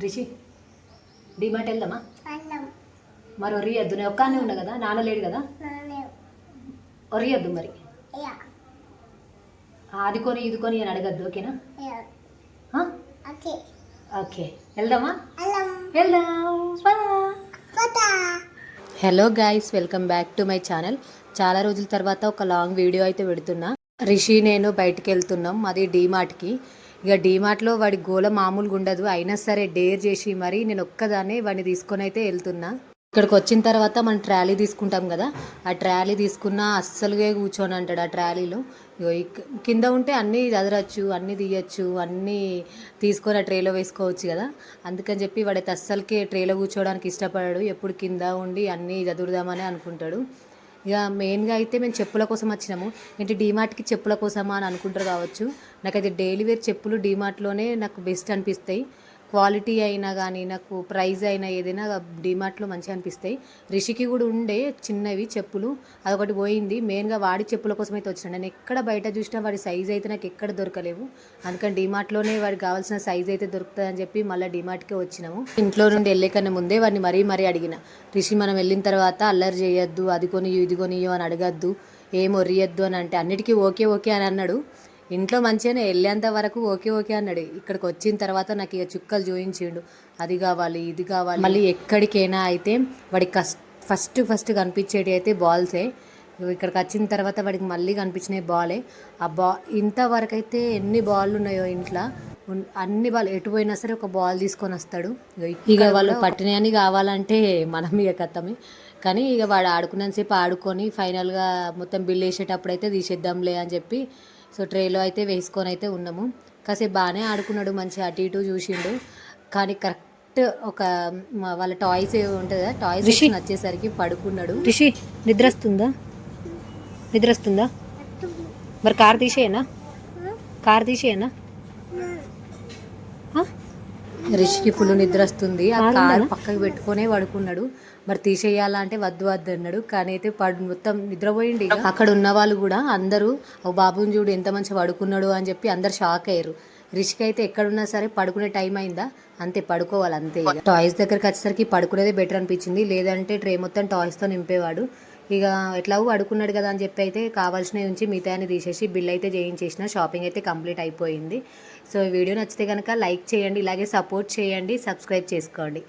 రిషి డిమార్ట్ వెళ్దామా? అల్లం మరి ఒరియద్దు, నేను ఒక్కనే ఉన్నా కదా, నాన్న లేడు కదా, నానేవ్ ఒరియద్దు మరి. యా అది కొని ఇది కొని అని అడగద్దు, ఓకేనా? యా ఆ? ఓకే ఓకే వెళ్దామా? అల్లం వెళ్దాం పద. పతా hello guys, welcome back to my channel. చాలా రోజుల తర్వాత ఒక లాంగ్ వీడియో అయితే పెడుతున్నా. రిషి నేను బయటికి వెళ్తున్నాం, అది డీమార్ట్కి. ఇక డీమార్ట్లో వాడి గోల మామూలుగా ఉండదు, అయినా సరే డేర్ చేసి మరి నేను ఒక్కదాన్నే వాడిని తీసుకొని అయితే వెళ్తున్నా. ఇక్కడికి వచ్చిన తర్వాత మనం ట్రాలీ తీసుకుంటాం కదా, ఆ ట్రాలీ తీసుకున్న అస్సలుగా కూర్చొని అంటాడు ఆ ట్రాలీలో. ఇగో కింద ఉంటే అన్నీ చదరచ్చు, అన్నీ తీయచ్చు, అన్నీ తీసుకొని ఆ ట్రేలో వేసుకోవచ్చు కదా. అందుకని చెప్పి వాడైతే అస్సలకే ట్రేలో కూర్చోవడానికి ఇష్టపడాడు, ఎప్పుడు కింద ఉండి అన్నీ చదువుదామని అనుకుంటాడు. ఇక మెయిన్గా అయితే మేము చెప్పుల కోసం వచ్చినాము. ఏంటి డీమార్ట్కి చెప్పుల కోసమా అని అనుకుంటారు కావచ్చు. నాకైతే డైలీ వేర్ చెప్పులు డీమార్ట్లోనే నాకు బెస్ట్ అనిపిస్తాయి. క్వాలిటీ అయినా కానీ, నాకు ప్రైస్ అయినా ఏదైనా డీమార్ట్లో మంచిగా అనిపిస్తాయి. రిషికి కూడా ఉండే చిన్నవి చెప్పులు, అదొకటి పోయింది. మెయిన్గా వాడి చెప్పుల కోసం అయితే వచ్చినాను. నేను ఎక్కడ బయట చూసినా వాడి సైజ్ అయితే నాకు ఎక్కడ దొరకలేవు. అందుకని డీమార్ట్లోనే వాడికి కావాల్సిన సైజ్ అయితే దొరుకుతుంది అని చెప్పి మళ్ళీ డీమార్ట్కే వచ్చినాము. ఇంట్లో నుండి వెళ్ళే కన్నా ముందే వాడిని మరీ అడిగిన, రిషి మనం వెళ్ళిన తర్వాత అల్లరి చేయొద్దు, అది కొనియో ఇది కొనియో అని అడగద్దు, ఏం ఒరియద్దు అని అంటే అన్నిటికీ ఓకే ఓకే అని అన్నాడు. ఇంట్లో మంచిగానే వెళ్ళేంత వరకు ఓకే ఓకే అన్నాడు. ఇక్కడికి వచ్చిన తర్వాత నాకు ఇక చుక్కలు చూపించిండు, అది కావాలి ఇది కావాలి. మళ్ళీ ఎక్కడికైనా అయితే వాడికి ఫస్ట్ కనిపించేటి అయితే బాల్సే. ఇక్కడికి వచ్చిన తర్వాత వాడికి మళ్ళీ కనిపించినాయి బాలే. ఆ ఇంతవరకు అయితే ఎన్ని బాల్ ఉన్నాయో ఇంట్లో, అన్ని బాల్ ఎటు పోయినా సరే ఒక బాల్ తీసుకొని వస్తాడు. ఇక వాళ్ళు పట్టినని కావాలంటే మనం ఇక కథమే. కానీ ఇక వాడు ఆడుకున్నంతసేపు ఆడుకొని ఫైనల్గా మొత్తం బిల్ వేసేటప్పుడు అయితే తీసేద్దాంలే అని చెప్పి సో ట్రేలో అయితే వేసుకొని అయితే ఉన్నాము. కాసేపు బాగానే ఆడుకున్నాడు, మంచిగా అటు ఇటు చూసిండు. కానీ కరెక్ట్ ఒక వాళ్ళ టాయ్స్ ఉంటుంది కదా, టాయ్స్ వచ్చేసరికి పడుకున్నాడు. రిషి నిద్ర వస్తుందా? మరి కార్ తీసేయనా? రిషికి ఫుల్ నిద్ర వస్తుంది, ఆ కార్ పక్కకి పెట్టుకునే పడుకున్నాడు. మరి తీసేయాలా అంటే వద్దు అన్నాడు. కానీ అయితే మొత్తం నిద్రపోయింది. అక్కడ ఉన్న వాళ్ళు కూడా అందరూ బాబుని చూడు ఎంత మంచిగా పడుకున్నాడు అని చెప్పి అందరు షాక్ అయ్యారు. రిషికి అయితే ఎక్కడున్నా సరే పడుకునే టైం అయిందా అంతే పడుకోవాలి అంతే. టాయ్స్ దగ్గరికి వచ్చేసరికి పడుకునేదే బెటర్ అనిపించింది, లేదంటే ట్రే మొత్తం టాయ్స్తో నింపేవాడు. ఇక ఎట్లాగో అడుకున్నాడు కదా అని చెప్పి అయితే కావాల్సినవి ఉంచి మిగతాన్ని తీసేసి బిల్ అయితే చేయించేసిన. షాపింగ్ అయితే కంప్లీట్ అయిపోయింది. సో ఈ వీడియో నచ్చితే కనుక లైక్ చేయండి, ఇలాగే సపోర్ట్ చేయండి, సబ్స్క్రైబ్ చేసుకోండి.